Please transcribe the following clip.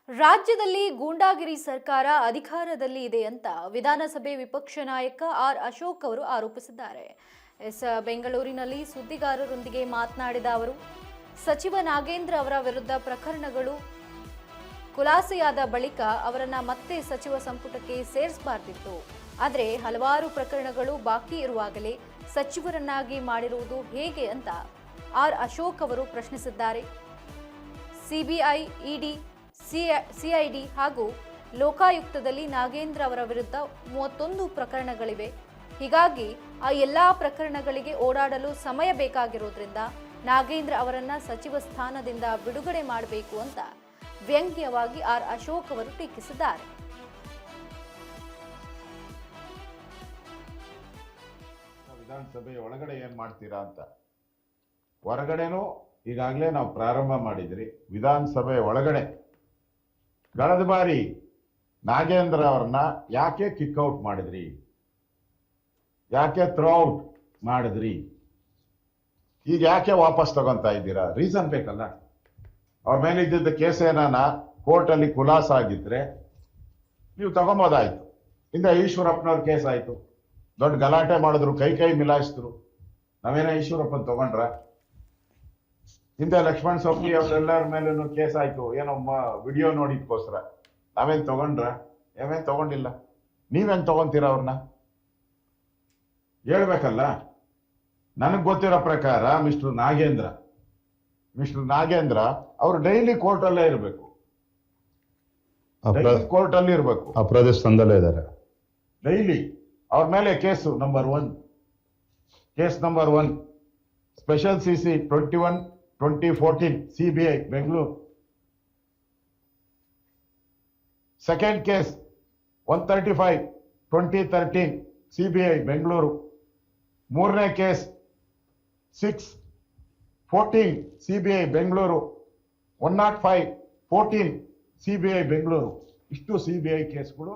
ರಾಜ್ಯದಲ್ಲಿ ಗೂಂಡಾಗಿರಿ ಸರ್ಕಾರ ಅಧಿಕಾರದಲ್ಲಿ ಇದೆ ಅಂತ ವಿಧಾನಸಭೆ ವಿಪಕ್ಷ ನಾಯಕ ಆರ್ ಅಶೋಕ್ ಅವರು ಆರೋಪಿಸಿದ್ದಾರೆ. ಬೆಂಗಳೂರಿನಲ್ಲಿ ಸುದ್ದಿಗಾರರೊಂದಿಗೆ ಮಾತನಾಡಿದ ಅವರು, ಸಚಿವ ನಾಗೇಂದ್ರ ಅವರ ವಿರುದ್ಧ ಪ್ರಕರಣಗಳು ಖುಲಾಸೆಯಾದ ಬಳಿಕ ಅವರನ್ನ ಮತ್ತೆ ಸಚಿವ ಸಂಪುಟಕ್ಕೆ ಸೇರಿಸಬಾರದಿತ್ತು. ಆದರೆ ಹಲವಾರು ಪ್ರಕರಣಗಳು ಬಾಕಿ ಇರುವಾಗಲೇ ಸಚಿವರನ್ನಾಗಿ ಮಾಡಿರುವುದು ಹೇಗೆ ಅಂತ ಆರ್ ಅಶೋಕ್ ಅವರು ಪ್ರಶ್ನಿಸಿದ್ದಾರೆ. ಸಿಬಿಐ, ಇಡಿ, ಸಿಐಡಿ ಹಾಗೂ ಲೋಕಾಯುಕ್ತದಲ್ಲಿ ನಾಗೇಂದ್ರ ಅವರ ವಿರುದ್ಧ 31 ಪ್ರಕರಣಗಳಿವೆ. ಹೀಗಾಗಿ ಆ ಎಲ್ಲಾ ಪ್ರಕರಣಗಳಿಗೆ ಓಡಾಡಲು ಸಮಯ ಬೇಕಾಗಿರೋದ್ರಿಂದ ನಾಗೇಂದ್ರ ಅವರನ್ನ ಸಚಿವ ಸ್ಥಾನದಿಂದ ಬಿಡುಗಡೆ ಮಾಡಬೇಕು ಅಂತ ವ್ಯಂಗ್ಯವಾಗಿ ಆರ್ ಅಶೋಕ್ ಅವರು ಟೀಕಿಸಿದ್ದಾರೆ. ವಿಧಾನಸಭೆ ಒಳಗಡೆ ಏನ್ ಮಾಡ್ತೀರಾ ಅಂತ, ಹೊರಗಡೆನೂ ಈಗಾಗಲೇ ನಾವು ಪ್ರಾರಂಭ ಮಾಡಿದ್ರಿ. ವಿಧಾನಸಭೆ ಒಳಗಡೆ ಕಳೆದ ಬಾರಿ ನಾಗೇಂದ್ರ ಅವ್ರನ್ನ ಯಾಕೆ ಕಿಕ್ಔಟ್ ಮಾಡಿದ್ರಿ, ಯಾಕೆ ಥ್ರೋಔಟ್ ಮಾಡಿದ್ರಿ, ಈಗ ಯಾಕೆ ವಾಪಸ್ ತಗೊಂತಾ ಇದ್ದೀರಾ? ರೀಸನ್ ಬೇಕಲ್ಲ. ಅವ್ರ ಮೇಲೆ ಇದ್ದಿದ್ದ ಕೇಸ್ ಏನಾನ ಕೋರ್ಟಲ್ಲಿ ಖುಲಾಸ ಆಗಿದ್ರೆ ನೀವು ತಗೊಂಬೋದಾಯ್ತು. ಇಂದ ಈಶ್ವರಪ್ಪನವ್ರ ಕೇಸ್ ಆಯ್ತು, ದೊಡ್ಡ ಗಲಾಟೆ ಮಾಡಿದ್ರು, ಕೈ ಮಿಲಾಯಿಸಿದ್ರು. ನಾವೇನೋ ಈಶ್ವರಪ್ಪನ್ ತಗೊಂಡ್ರ? ಹಿಂದೆ ಲಕ್ಷ್ಮಣ್ ಸವದಿ ಅವರೆಲ್ಲರ ಮೇಲೂ ಕೇಸ್ ಆಯ್ತು, ಏನೋ ವಿಡಿಯೋ ನೋಡಿದ್ಕೋಸ್ಕರ. ನಾವೇನ್ ತಗೊಂಡ್ರ? ನಾವೇನ್ ತಗೊಂಡಿಲ್ಲ. ನೀವೇನ್ ತಗೊಂತೀರ? ಅವ್ರನ್ನ ಹೇಳ್ಬೇಕಲ್ಲ. ನನಗ್ ಗೊತ್ತಿರೋ ಪ್ರಕಾರ ಮಿಸ್ಟರ್ ನಾಗೇಂದ್ರ ಅವರು ಡೈಲಿ ಕೋರ್ಟಲ್ಲೇ ಇರಬೇಕು, ಕೋರ್ಟಲ್ಲಿ ಇರಬೇಕು, ಅಪರಾಧ ಸ್ಥಾನದಲ್ಲೇ ಇದ್ದಾರೆ ಡೈಲಿ. ಅವ್ರ ಮೇಲೆ case number 1 special CC 21/2014 CBI Bengaluru. Second case 135/2013 CBI Bengaluru. ಮೂರನೇ case 6/14 CBI Bengaluru. 105/14 CBI Bengaluru. ಇಷ್ಟು ಸಿಬಿಐ ಕೇಸ್ಗಳು